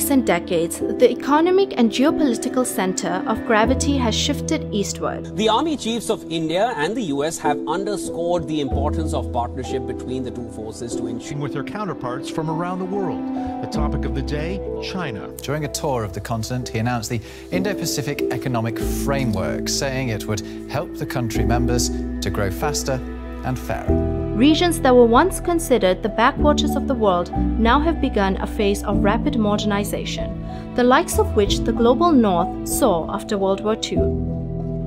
recent decades, the economic and geopolitical center of gravity has shifted eastward. The army chiefs of India and the US have underscored the importance of partnership between the two forces to ensure with their counterparts from around the world. The topic of the day, China. During a tour of the continent, he announced the Indo-Pacific Economic Framework, saying it would help the country members to grow faster and fairer. Regions that were once considered the backwaters of the world now have begun a phase of rapid modernization, the likes of which the global north saw after World War II.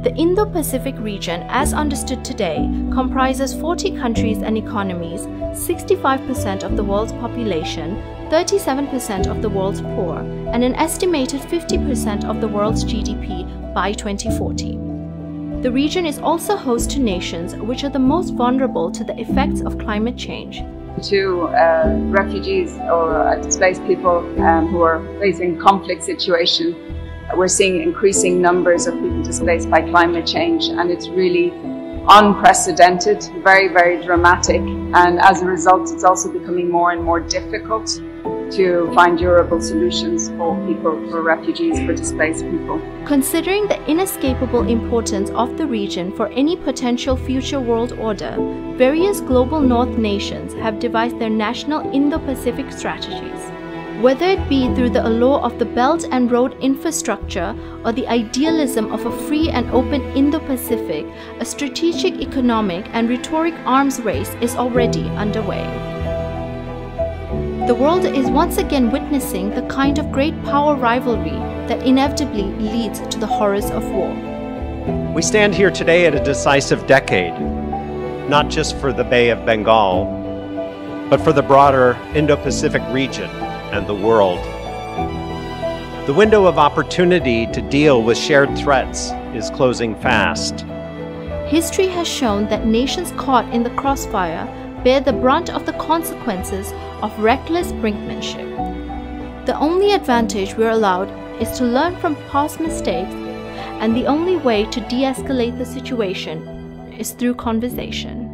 The Indo-Pacific region, as understood today, comprises 40 countries and economies, 65% of the world's population, 37% of the world's poor, and an estimated 50% of the world's GDP by 2040. The region is also host to nations which are the most vulnerable to the effects of climate change. To refugees or displaced people who are facing conflict situations, we're seeing increasing numbers of people displaced by climate change, and it's really unprecedented, very, very dramatic, and as a result it's also becoming more and more difficult to find durable solutions for people, for refugees, for displaced people. Considering the inescapable importance of the region for any potential future world order, various global north nations have devised their national Indo-Pacific strategies. Whether it be through the allure of the Belt and Road infrastructure or the idealism of a free and open Indo-Pacific, a strategic, economic, and rhetoric arms race is already underway. The world is once again witnessing the kind of great power rivalry that inevitably leads to the horrors of war. We stand here today at a decisive decade, not just for the Bay of Bengal, but for the broader Indo-Pacific region and the world. The window of opportunity to deal with shared threats is closing fast. History has shown that nations caught in the crossfire bear the brunt of the consequences of reckless brinkmanship. The only advantage we're allowed is to learn from past mistakes, and the only way to de-escalate the situation is through conversation.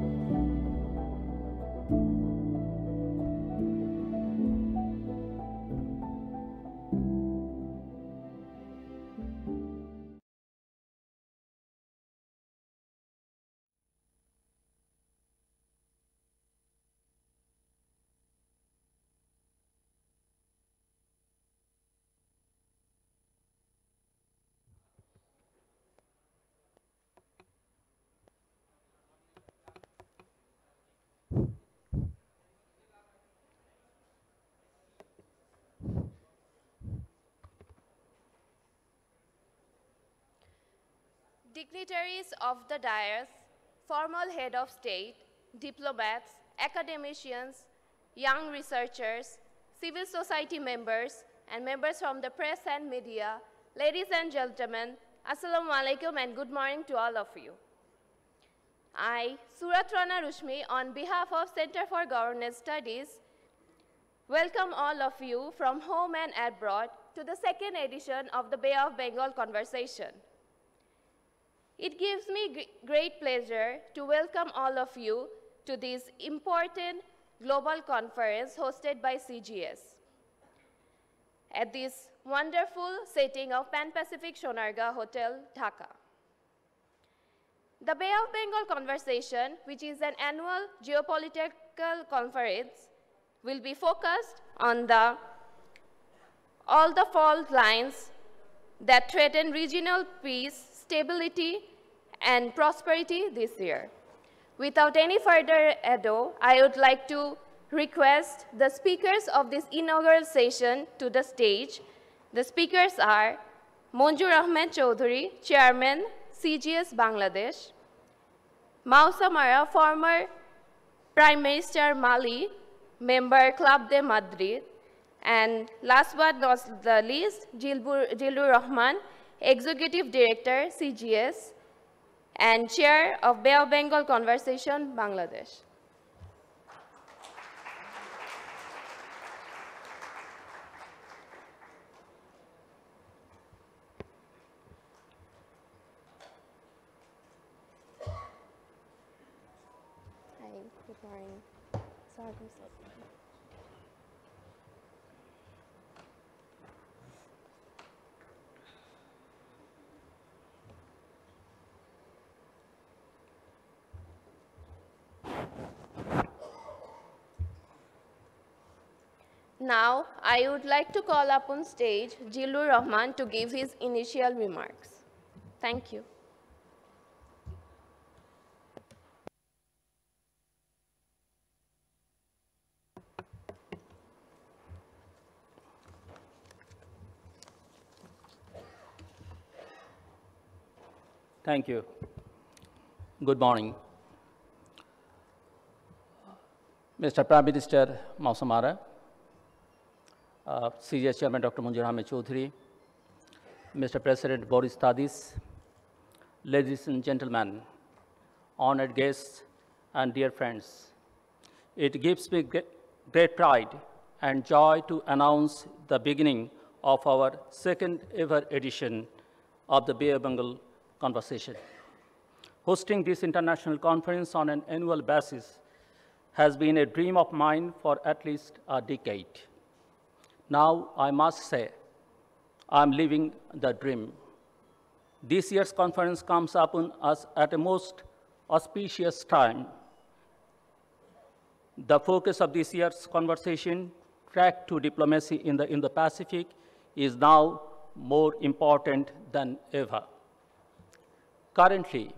Dignitaries of the dais, formal head of state, diplomats, academicians, young researchers, civil society members, and members from the press and media, ladies and gentlemen, Assalamu alaikum and good morning to all of you. I, Surat Rana Rushmi, on behalf of Center for Governance Studies, welcome all of you from home and abroad to the second edition of the Bay of Bengal Conversation. It gives me great pleasure to welcome all of you to this important global conference hosted by CGS. At this wonderful setting of Pan-Pacific Sonarga Hotel, Dhaka. The Bay of Bengal Conversation, which is an annual geopolitical conference, will be focused on all the fault lines that threaten regional peace, stability, and prosperity this year. Without any further ado, I would like to request the speakers of this inaugural session to the stage. The speakers are Monjur Ahmed Chowdhury, Chairman, CGS Bangladesh; Mausa Mara, former Prime Minister Mali, member Club de Madrid; and last but not the least, Jilur Rahman, Executive Director, CGS, and Chair of Bay of Bengal Conversation, Bangladesh. Hi, good morning. Sorry. Now, I would like to call upon stage Jilur Rahman to give his initial remarks. Thank you. Thank you. Good morning. Mr. Prime Minister Mausamara, CGS Chairman Dr. Munjir Ahmed Chaudhry, Mr. President Boris Tadis, ladies and gentlemen, honored guests and dear friends, it gives me great pride and joy to announce the beginning of our second ever edition of the Bay of Bengal Conversation. Hosting this international conference on an annual basis has been a dream of mine for at least a decade. Now, I must say, I'm living the dream. This year's conference comes upon us at a most auspicious time. The focus of this year's conversation, track to diplomacy in the Indo-Pacific, is now more important than ever. Currently,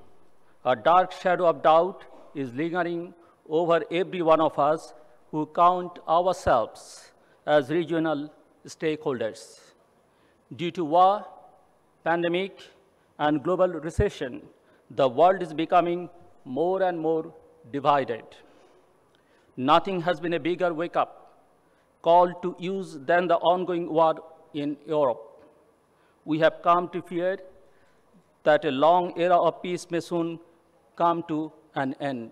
a dark shadow of doubt is lingering over every one of us who count ourselves as regional stakeholders. Due to war, pandemic, and global recession, the world is becoming more and more divided. Nothing has been a bigger wake-up call to use than the ongoing war in Europe. We have come to fear that a long era of peace may soon come to an end.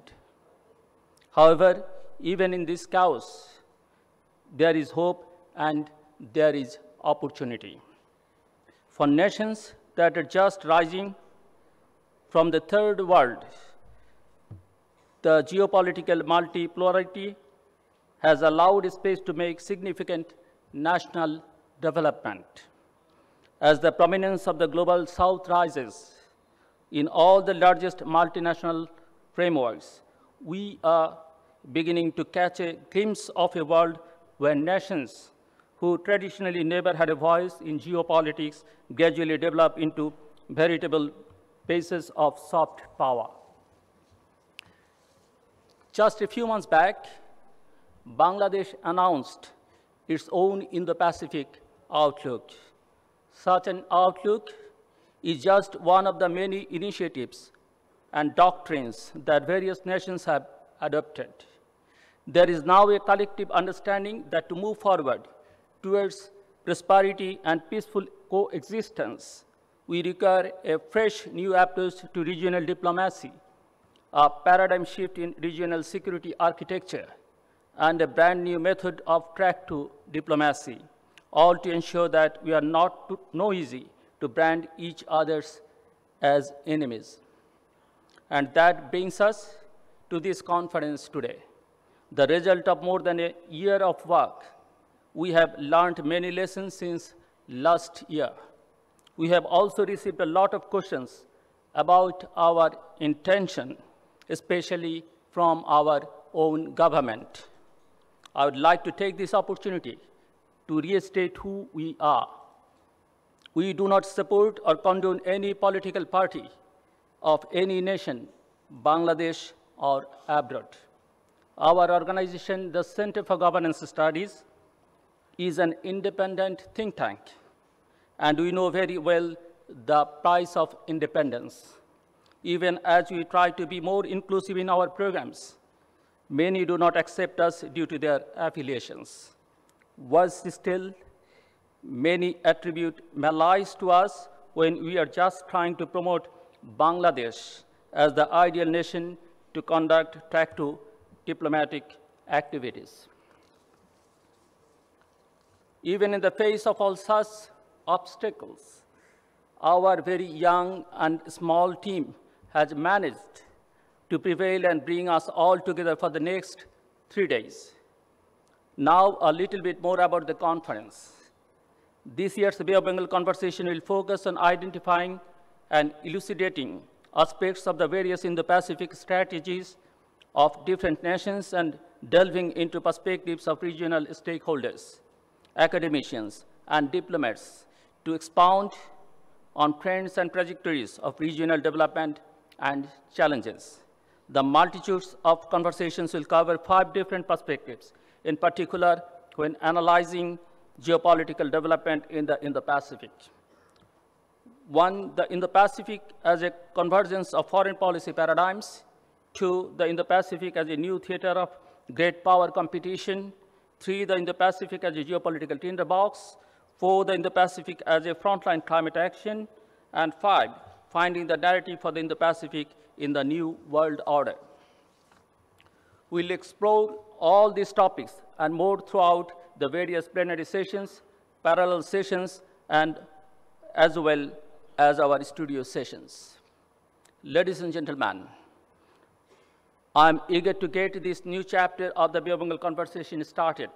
However, even in this chaos, there is hope and there is opportunity. For nations that are just rising from the third world, the geopolitical multipolarity has allowed space to make significant national development. As the prominence of the global south rises in all the largest multinational frameworks, we are beginning to catch a glimpse of a world where nations who traditionally never had a voice in geopolitics gradually develop into veritable bases of soft power. Just a few months back, Bangladesh announced its own Indo-Pacific outlook. Such an outlook is just one of the many initiatives and doctrines that various nations have adopted. There is now a collective understanding that to move forward towards prosperity and peaceful coexistence, we require a fresh new approach to regional diplomacy, a paradigm shift in regional security architecture, and a brand new method of track to diplomacy, all to ensure that we are not too noisy to brand each others as enemies. And that brings us to this conference today. The result of more than a year of work, we have learned many lessons since last year. We have also received a lot of questions about our intention, especially from our own government. I would like to take this opportunity to restate who we are. We do not support or condone any political party of any nation, Bangladesh or abroad. Our organization, the Center for Governance Studies, is an independent think tank, and we know very well the price of independence. Even as we try to be more inclusive in our programs, many do not accept us due to their affiliations. Worse still, many attribute malice to us when we are just trying to promote Bangladesh as the ideal nation to conduct track to diplomatic activities. Even in the face of all such obstacles, our very young and small team has managed to prevail and bring us all together for the next 3 days. Now, a little bit more about the conference. This year's Bay of Bengal Conversation will focus on identifying and elucidating aspects of the various Indo-Pacific strategies of different nations and delving into perspectives of regional stakeholders. academicians, and diplomats to expound on trends and trajectories of regional development and challenges. The multitudes of conversations will cover 5 different perspectives, in particular when analyzing geopolitical development in the Pacific. One, the Indo-Pacific as a convergence of foreign policy paradigms. 2, the Indo-Pacific as a new theater of great power competition. 3, the Indo-Pacific as a geopolitical tinderbox. 4, the Indo-Pacific as a frontline climate action. And 5, finding the narrative for the Indo-Pacific in the new world order. We'll explore all these topics and more throughout the various plenary sessions, parallel sessions, and as well as our studio sessions. Ladies and gentlemen, I'm eager to get this new chapter of the Bengal Conversation started.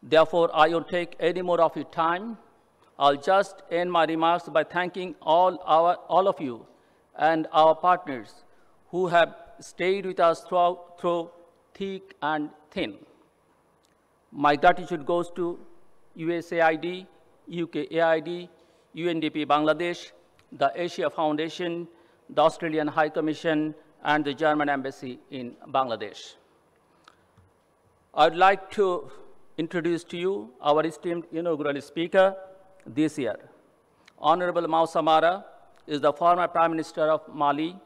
Therefore, I won't take any more of your time. I'll just end my remarks by thanking all of you and our partners who have stayed with us through thick and thin. My gratitude goes to USAID, UKAID, UNDP Bangladesh, the Asia Foundation, the Australian High Commission, and the German Embassy in Bangladesh. I'd like to introduce to you our esteemed inaugural speaker this year. Honorable Moussa Mara is the former Prime Minister of Mali.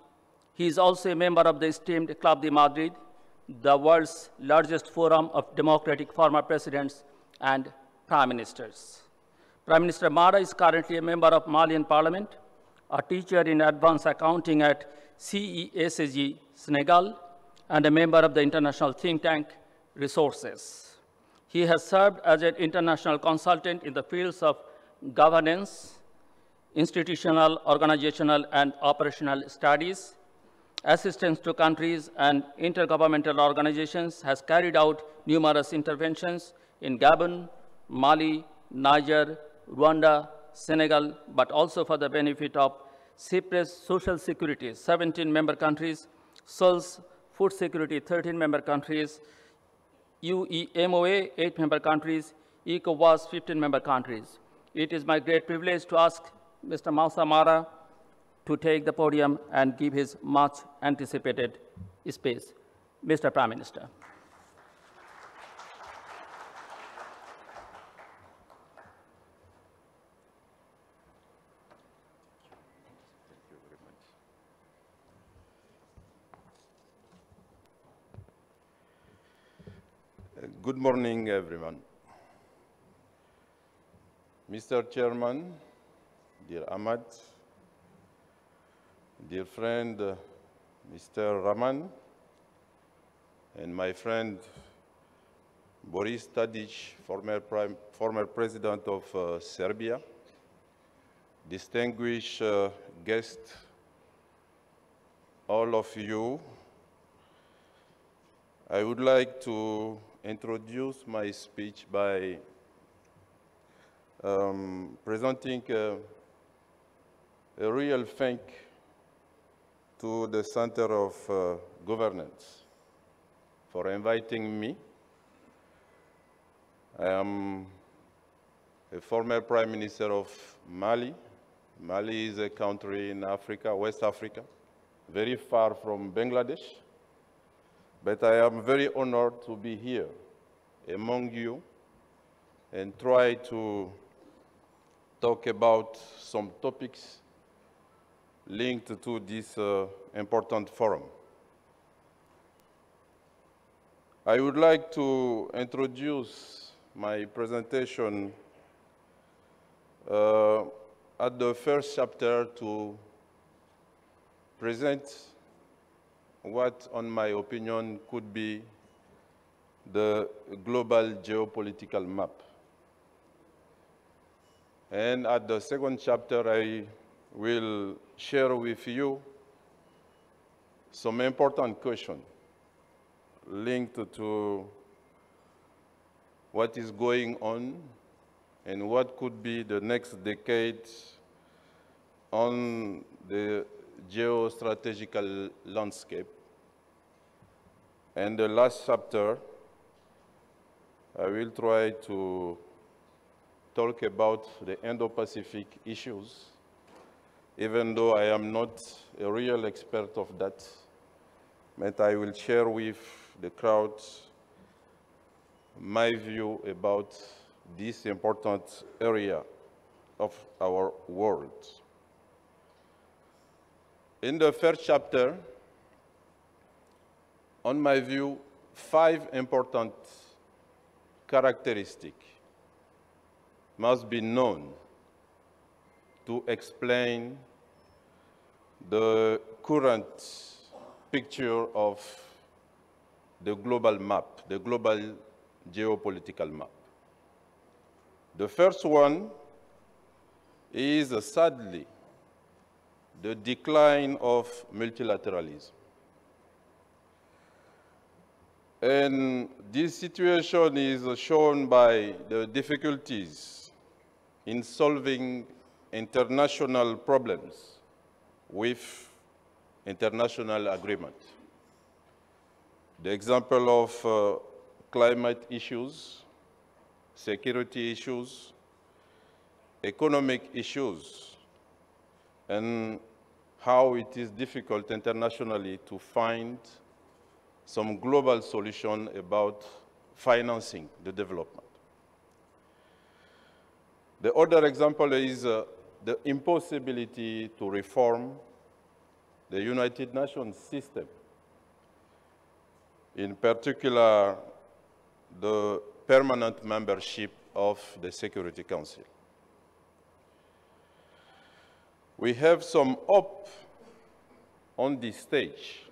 He is also a member of the esteemed Club de Madrid, the world's largest forum of democratic former presidents and prime ministers. Prime Minister Mara is currently a member of Malian Parliament, a teacher in advanced accounting at CESAG, Senegal, and a member of the international think tank Resources. He has served as an international consultant in the fields of governance, institutional, organizational, and operational studies, assistance to countries and intergovernmental organizations, has carried out numerous interventions in Gabon, Mali, Niger, Rwanda, Senegal, but also for the benefit of Cyprus Social Security, 17 member countries, SOLS Food Security, 13 member countries, UEMOA, 8 member countries, ECOWAS, 15 member countries. It is my great privilege to ask Mr. Moussa Mara to take the podium and give his much anticipated speech. Mr. Prime Minister. Good morning, everyone. Mr. Chairman, dear Ahmad, dear friend, Mr. Rahman, and my friend Boris Tadic, former president of Serbia, distinguished guests, all of you, I would like to introduce my speech by presenting a real thank to the Center of Governance for inviting me. I am a former Prime Minister of Mali. Mali is a country in Africa, West Africa, very far from Bangladesh. But I am very honored to be here among you and try to talk about some topics linked to this important forum. I would like to introduce my presentation at the first chapter to present what, on my opinion, could be the global geopolitical map. And at the second chapter, I will share with you some important questions linked to what is going on and what could be the next decade on the geostrategical landscape. And the last chapter, I will try to talk about the Indo-Pacific issues, even though I am not a real expert of that, but I will share with the crowd my view about this important area of our world. In the first chapter, on my view, 5 important characteristics must be known to explain the current picture of the global map, the global geopolitical map. The first one is sadly the decline of multilateralism. And this situation is shown by the difficulties in solving international problems with international agreement. The example of climate issues, security issues, economic issues, and how it is difficult internationally to find some global solution about financing the development. The other example is the impossibility to reform the United Nations system, in particular the permanent membership of the Security Council. We have some hope on this stage,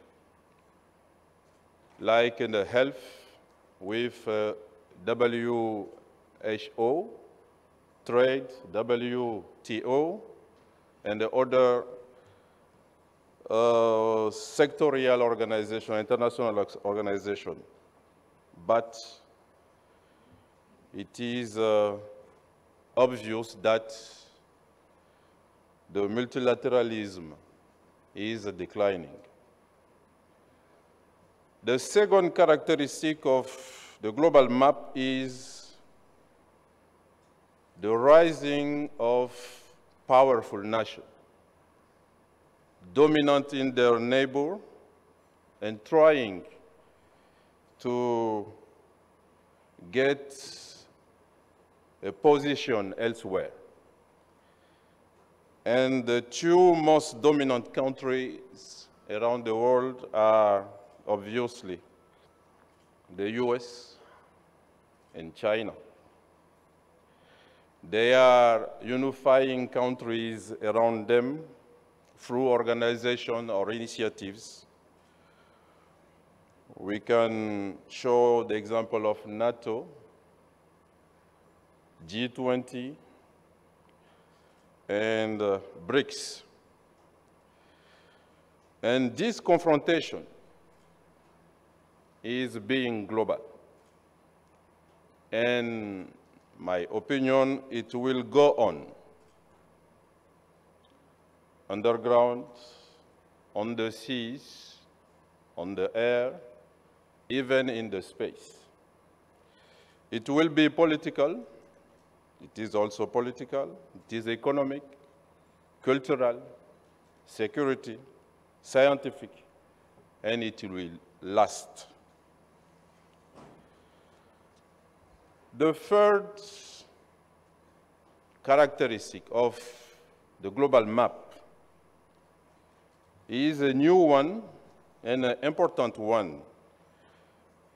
like in the health with WHO, trade, WTO, and the other sectorial organization, international organization. But it is obvious that the multilateralism is declining. The second characteristic of the global map is the rising of powerful nations, dominant in their neighbor and trying to get a position elsewhere. And the 2 most dominant countries around the world are obviously the US and China. They are unifying countries around them through organizations or initiatives. We can show the example of NATO, G20, and BRICS. And this confrontation is being global. And my opinion, it will go on. Underground, on the seas, on the air, even in the space. It will be political. It is also political. It is economic, cultural, security, scientific, and it will last. The third characteristic of the global map is a new one and an important one.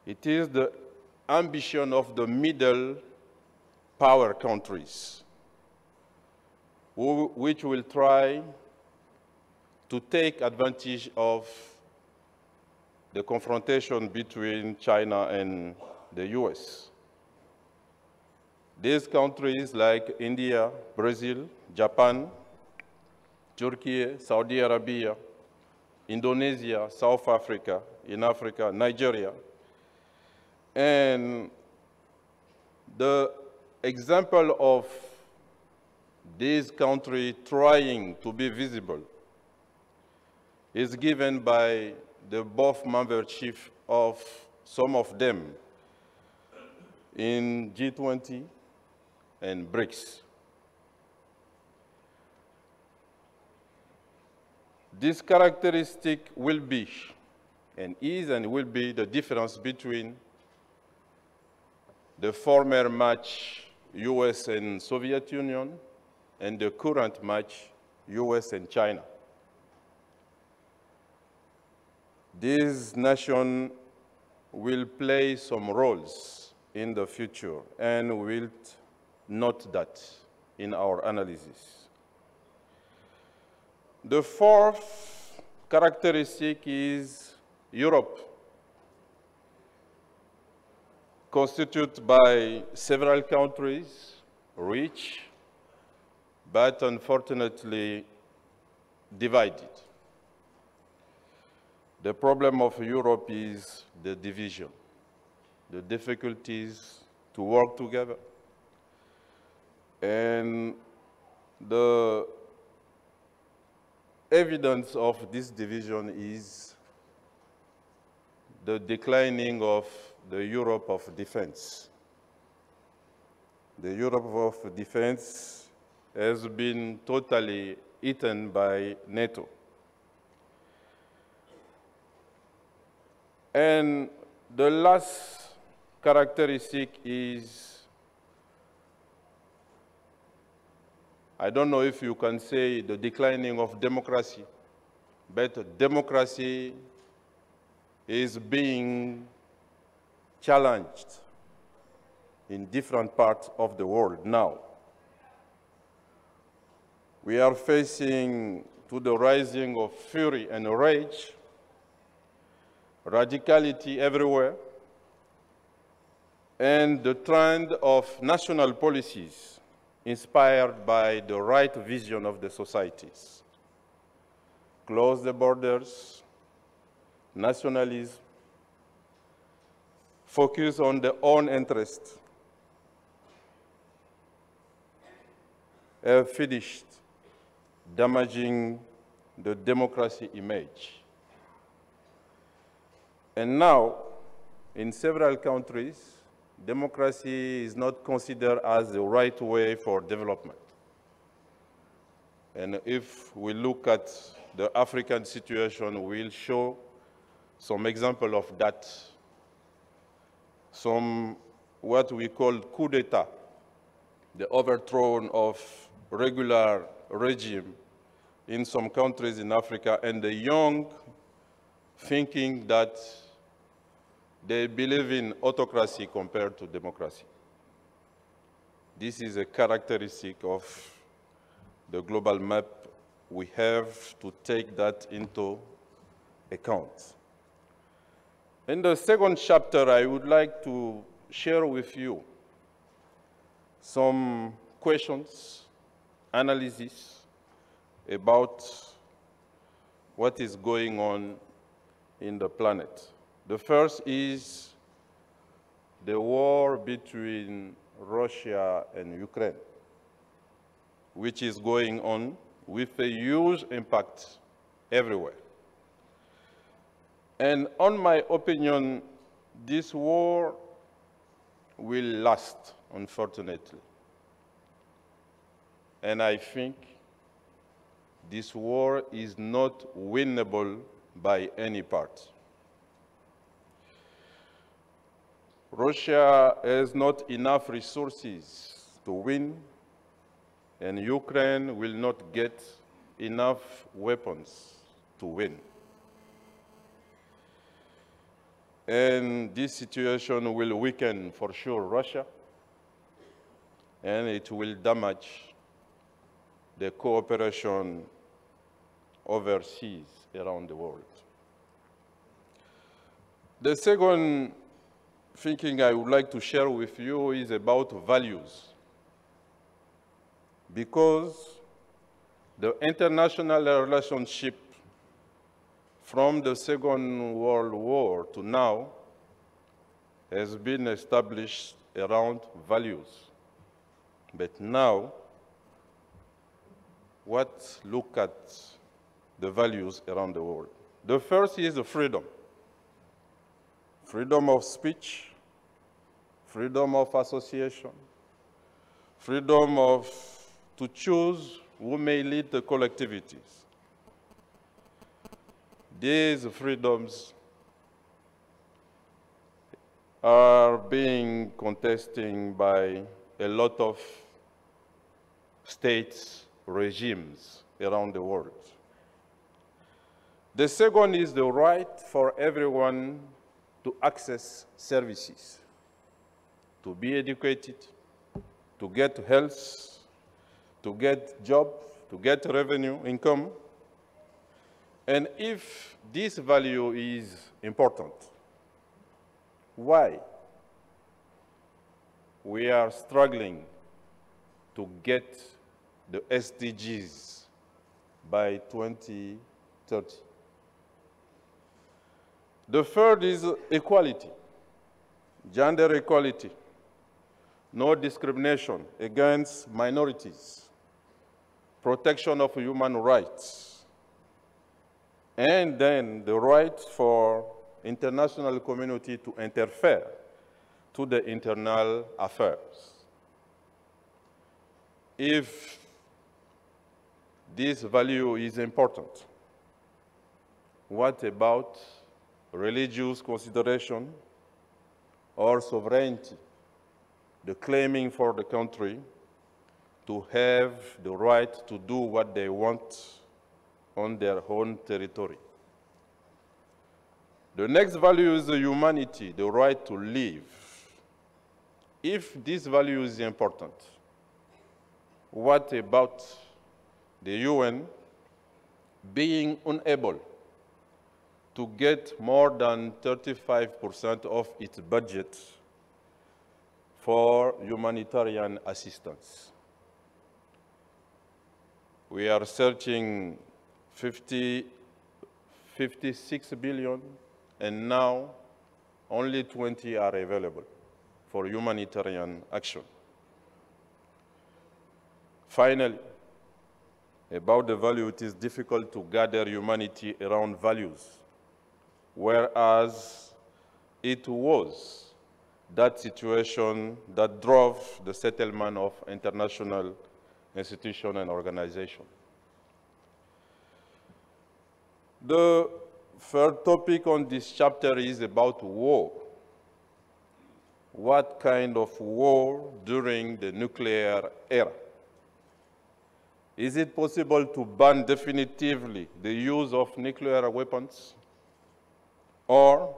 It is the ambition of the middle power countries, which will try to take advantage of the confrontation between China and the US. These countries like India, Brazil, Japan, Turkey, Saudi Arabia, Indonesia, South Africa, in Africa, Nigeria. And the example of this country trying to be visible is given by the both membership of some of them in G20 and BRICS. This characteristic will be, and is and will be, the difference between the former match US and Soviet Union and the current match US and China. These nations will play some roles in the future, and we'll note that in our analysis. The fourth characteristic is Europe, constituted by several countries, rich, but unfortunately divided. The problem of Europe is the division, the difficulties to work together, and the evidence of this division is the declining of the Europe of defense. The Europe of defense has been totally eaten by NATO. And the last characteristic is, I don't know if you can say the declining of democracy, but democracy is being challenged in different parts of the world now. We are facing to the rising of fury and rage, radicality everywhere, and the trend of national policies inspired by the right vision of the societies. Close the borders, nationalism, focus on their own interest, have finished damaging the democracy image. And now, in several countries, democracy is not considered as the right way for development. And if we look at the African situation, we'll show some example of that. Some what we call coup d'etat, the overthrow of regular regime in some countries in Africa, and the young thinking that they believe in autocracy compared to democracy. This is a characteristic of the global map. We have to take that into account. In the second chapter, I would like to share with you some questions, analysis about what is going on in the planet. The first is the war between Russia and Ukraine, which is going on with a huge impact everywhere. And on my opinion, this war will last, unfortunately. And I think this war is not winnable by any part. Russia has not enough resources to win, and Ukraine will not get enough weapons to win. And this situation will weaken, for sure, Russia, and it will damage the cooperation overseas around the world. The second thinking I would like to share with you is about values. Because the international relationship from the Second World War to now has been established around values. But now, look at the values around the world. The first is the freedom. Freedom of speech, freedom of association, freedom to choose who may lead the collectivities. These freedoms are being contested by a lot of states, regimes around the world. The second is the right for everyone to access services, to be educated, to get health, to get job, to get revenue, income. And if this value is important, why we are struggling to get the SDGs by 2030? The third is equality, gender equality, no discrimination against minorities, protection of human rights, and then the right for international community to interfere to the internal affairs. If this value is important, what about religious consideration or sovereignty, the claiming for the country to have the right to do what they want on their own territory? The next value is the humanity, the right to live. If this value is important, what about the UN being unable to get more than 35% of its budget for humanitarian assistance? We are searching 56 billion, and now only 20 are available for humanitarian action. Finally, about the value, it is difficult to gather humanity around values, whereas it was that situation that drove the settlement of international institutions and organizations. The third topic on this chapter is about war. What kind of war during the nuclear era? Is it possible to ban definitively the use of nuclear weapons? Or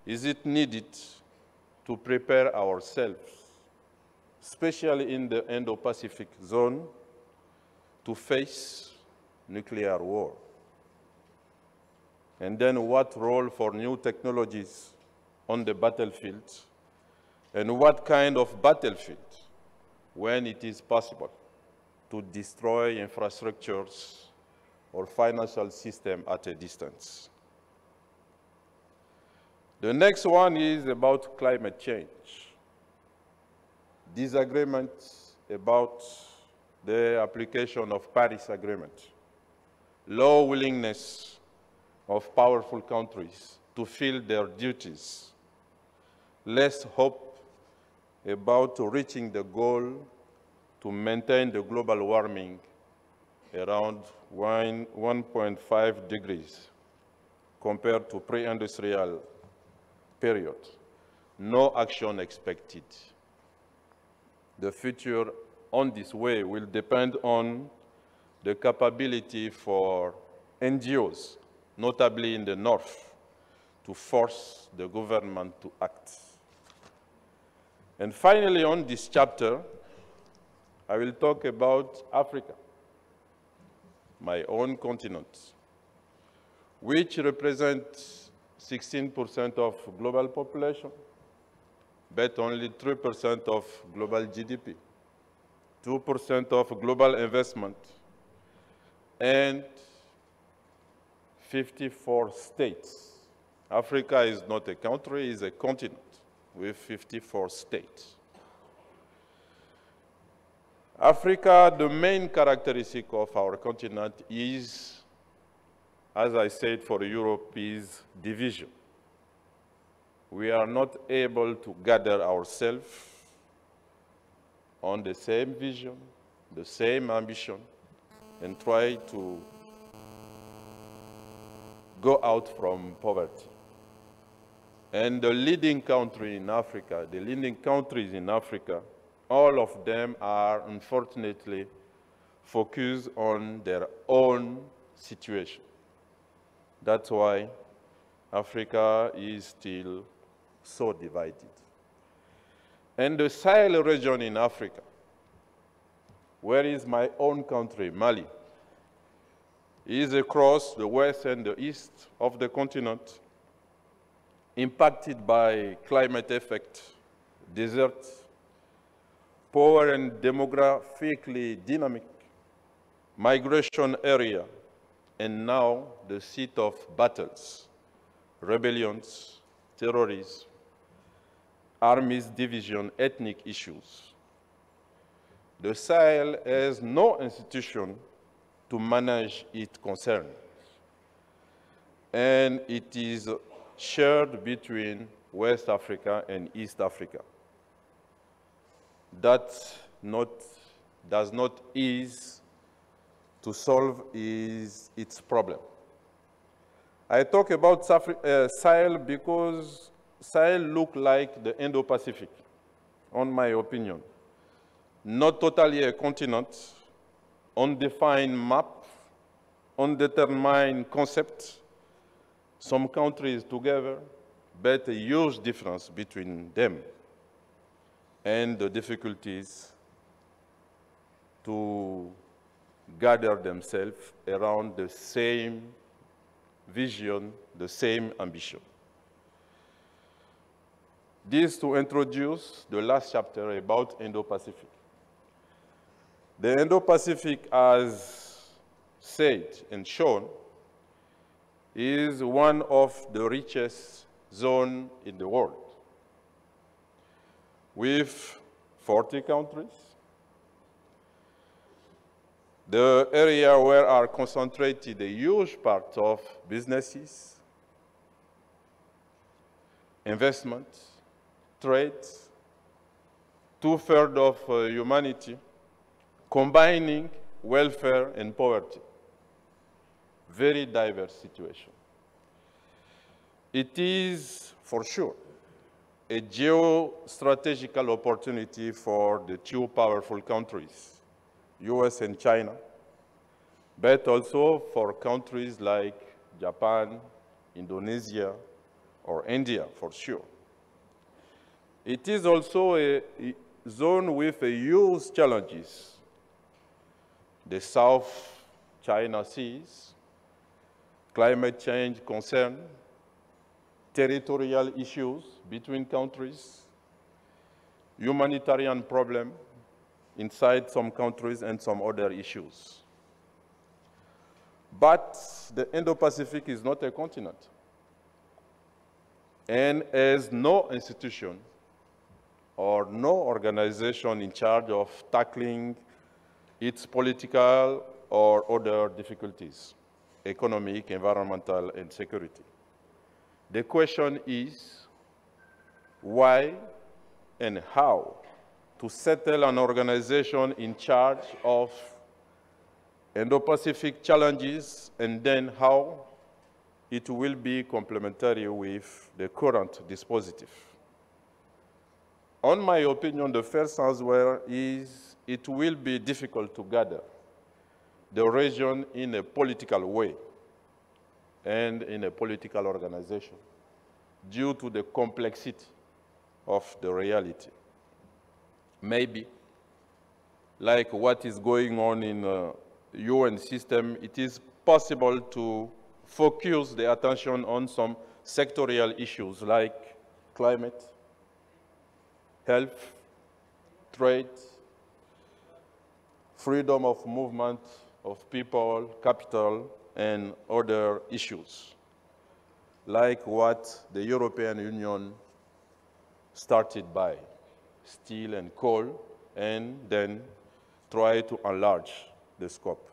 is it needed to prepare ourselves, especially in the Indo-Pacific zone, to face nuclear war? And then what role for new technologies on the battlefield? And what kind of battlefield when it is possible to destroy infrastructures or financial system at a distance? The next one is about climate change. Disagreements about the application of Paris Agreement. Low willingness of powerful countries to fill their duties. Less hope about reaching the goal to maintain the global warming around 1.5 degrees compared to pre-industrial period. No action expected. The future on this way will depend on the capability for NGOs, notably in the north, to force the government to act. And finally, on this chapter, I will talk about Africa, my own continent, which represents 16% of global population, but only 3% of global GDP, 2% of global investment, and 54 states. Africa is not a country, it's a continent with 54 states. Africa, the main characteristic of our continent is, as I said for Europe, is division. We are not able to gather ourselves on the same vision, the same ambition, and try to go out from poverty. And the leading country in Africa, the leading countries in Africa, all of them are unfortunately focused on their own situation. That's why Africa is still so divided. And the Sahel region in Africa, where is my own country, Mali, is across the west and the east of the continent, impacted by climate effect, desert, poor and demographically dynamic, migration area, and now the seat of battles, rebellions, terrorism, armies division, ethnic issues. The Sahel has no institution to manage its concerns, and it is shared between West Africa and East Africa. That does not ease to solve its problem. I talk about Sahel because Sahel look like the Indo-Pacific, on my opinion. Not totally a continent, undefined map, undetermined concept, some countries together, but a huge difference between them, and the difficulties to gather themselves around the same vision, the same ambition. This to introduce the last chapter about Indo-Pacific. The Indo-Pacific, as said and shown, is one of the richest zones in the world, with 40 countries. The area where are concentrated a huge part of businesses, investment, trade, 2/3 of humanity, combining welfare and poverty. Very diverse situation. It is, for sure, a geostrategical opportunity for the two powerful countries, US and China, but also for countries like Japan, Indonesia, or India, for sure. It is also a zone with a huge challenges. The South China Seas, climate change concern, territorial issues between countries, humanitarian problem inside some countries, and some other issues. But the Indo-Pacific is not a continent and has no institution or no organization in charge of tackling its political or other difficulties, economic, environmental, and security. The question is why and how to settle an organization in charge of Indo-Pacific challenges, and then how it will be complementary with the current dispositif. On my opinion, the first answer is it will be difficult to gather the region in a political way and in a political organization due to the complexity of the reality. Maybe, like what is going on in the UN system, it is possible to focus the attention on some sectorial issues like climate, health, trade, freedom of movement of people, capital, and other issues, like what the European Union started by steel and coal, and then try to enlarge the scope.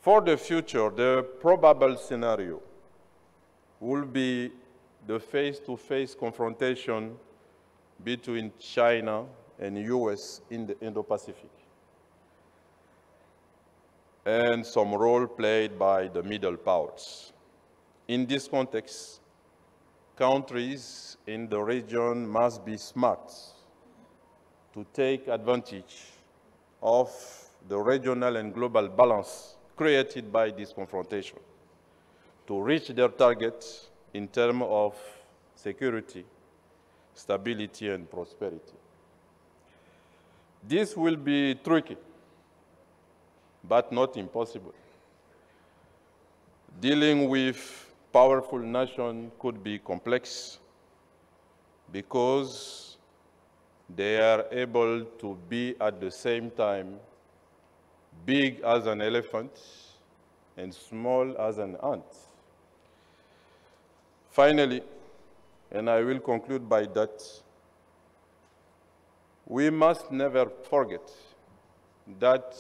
For the future, the probable scenario will be the face-to-face confrontation between China and US in the Indo-Pacific, and some role played by the middle powers. In this context, countries in the region must be smart to take advantage of the regional and global balance created by this confrontation to reach their targets in terms of security, stability, and prosperity. This will be tricky, but not impossible. Dealing with powerful nations could be complex because they are able to be at the same time big as an elephant and small as an ant. Finally, and I will conclude by that, we must never forget that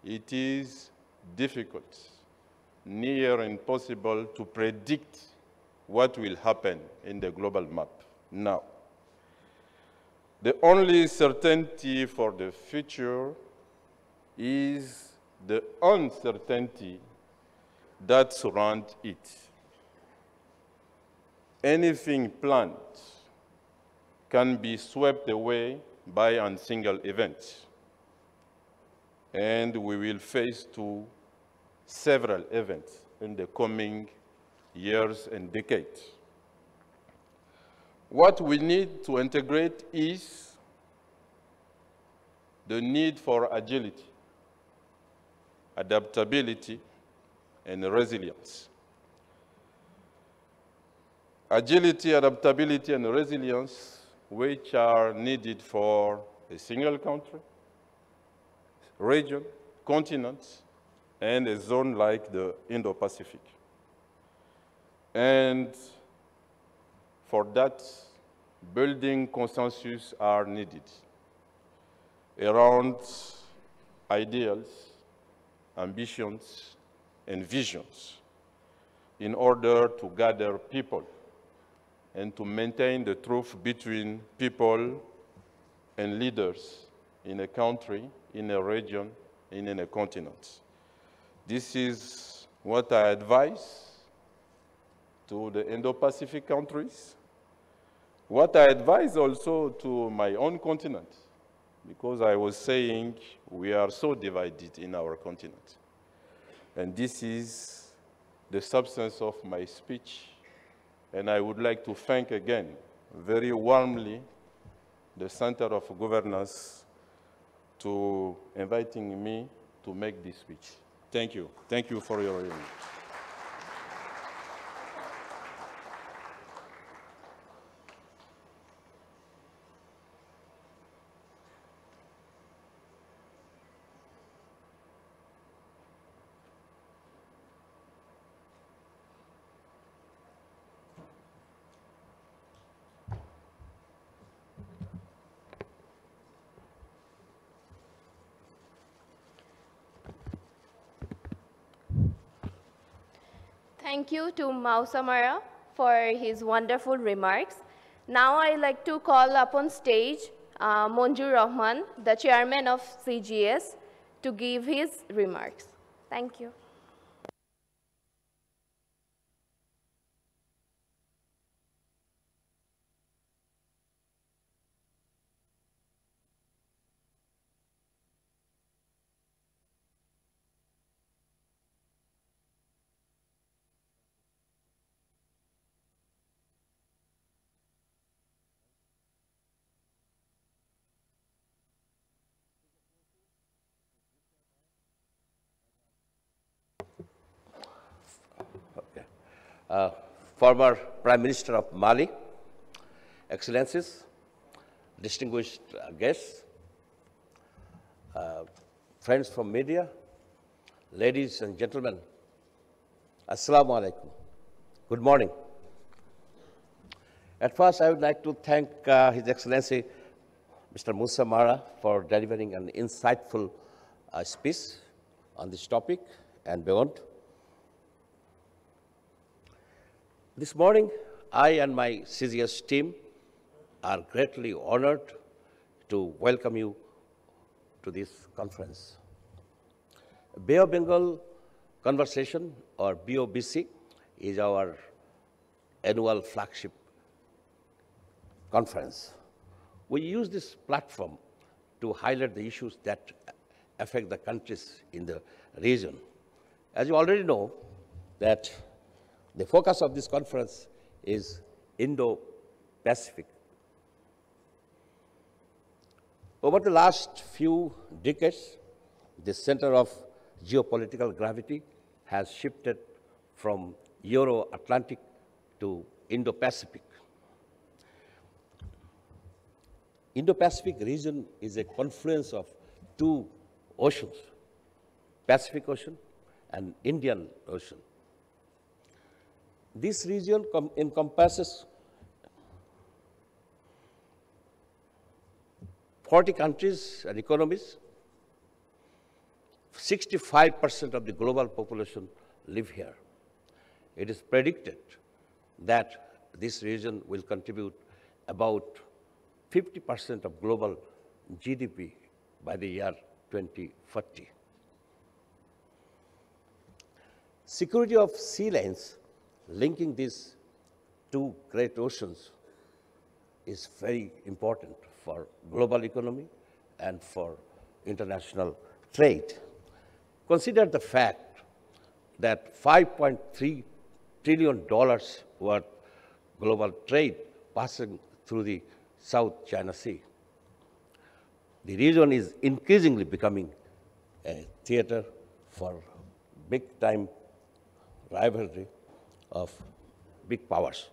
it is difficult, near impossible to predict what will happen in the global map now. The only certainty for the future is the uncertainty that surrounds it. Anything planned can be swept away by a single event, and we will face several events in the coming years and decades. What we need to integrate is the need for agility, adaptability, and resilience. Agility, adaptability, and resilience, which are needed for a single country, region, continent, and a zone like the Indo-Pacific. And for that, building consensus are needed around ideals, ambitions, and visions in order to gather people and to maintain the truth between people and leaders in a country, in a region, and in a continent. This is what I advise to the Indo-Pacific countries, what I advise also to my own continent, because I was saying we are so divided in our continent. And this is the substance of my speech. And I would like to thank again very warmly the Center of Governance to inviting me to make this speech. Thank you. Thank you for your hearing. Thank you to Mausamara for his wonderful remarks. Now I'd like to call upon stage Monjur Rahman, the chairman of CGS, to give his remarks. Thank you. Former Prime Minister of Mali, Excellencies, distinguished guests, friends from media, ladies and gentlemen, Assalamu alaikum. Good morning. At first, I would like to thank His Excellency, Mr. Musa Mara, for delivering an insightful speech on this topic and beyond. This morning, I and my CGS team are greatly honored to welcome you to this conference. Bay of Bengal Conversation, or BOBC, is our annual flagship conference. We use this platform to highlight the issues that affect the countries in the region. As you already know, that the focus of this conference is Indo-Pacific. Over the last few decades, the center of geopolitical gravity has shifted from Euro-Atlantic to Indo-Pacific. Indo-Pacific region is a confluence of two oceans, Pacific Ocean and Indian Ocean. This region encompasses 40 countries and economies. 65% of the global population live here. It is predicted that this region will contribute about 50% of global GDP by the year 2040. Security of sea lanes linking these two great oceans is very important for global economy and for international trade. Consider the fact that $5.3 trillion worth global trade passing through the South China Sea. The region is increasingly becoming a theater for big-time rivalry of big powers.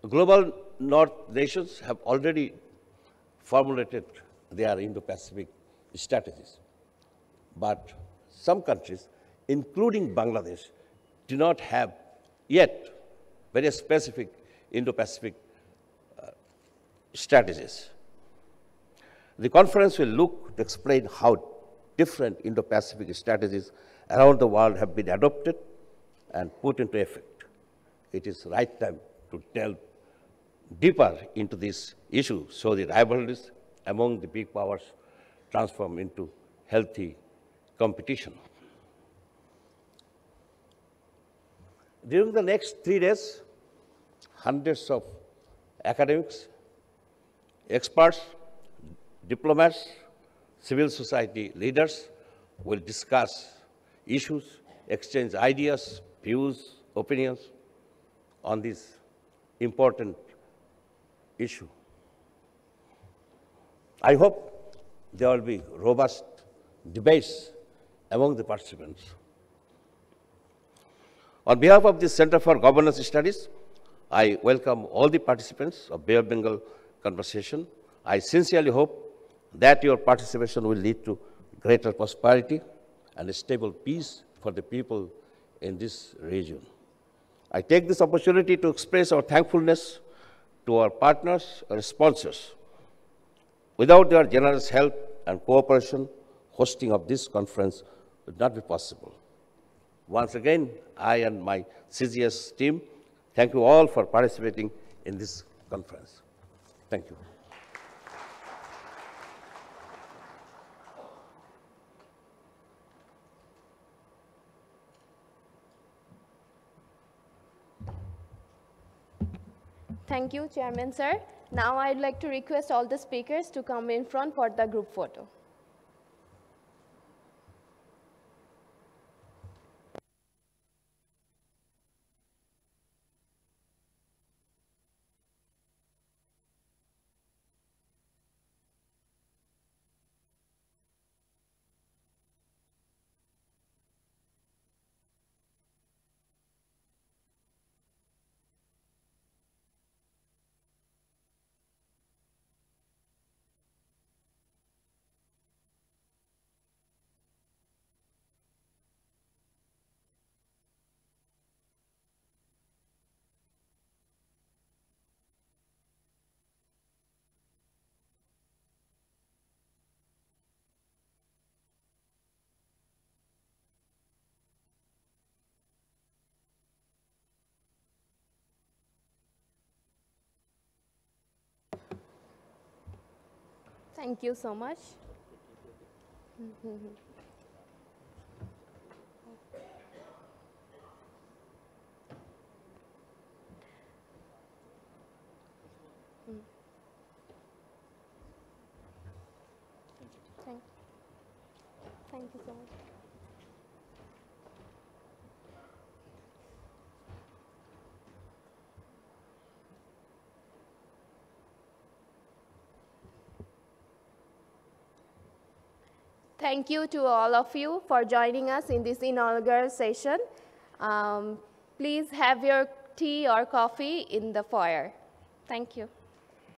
Global North nations have already formulated their Indo-Pacific strategies, but some countries, including Bangladesh, do not have yet very specific Indo-Pacific strategies. The conference will look to explain how different Indo-Pacific strategies around the world have been adopted and put into effect. It is right time to delve deeper into this issue so the rivalries among the big powers transform into healthy competition. During the next 3 days, hundreds of academics, experts, diplomats, civil society leaders will discuss issues, exchange ideas, views, opinions on this important issue. I hope there will be robust debates among the participants. On behalf of the Center for Governance Studies, I welcome all the participants of Bay of Bengal Conversation. I sincerely hope that your participation will lead to greater prosperity and a stable peace for the people in this region. I take this opportunity to express our thankfulness to our partners and sponsors. Without their generous help and cooperation, hosting of this conference would not be possible. Once again, I and my CGS team thank you all for participating in this conference. Thank you. Thank you, Chairman, sir. Now I'd like to request all the speakers to come in front for the group photo. Thank you so much. Thank you so much. Thank you to all of you for joining us in this inaugural session. Please have your tea or coffee in the foyer. Thank you.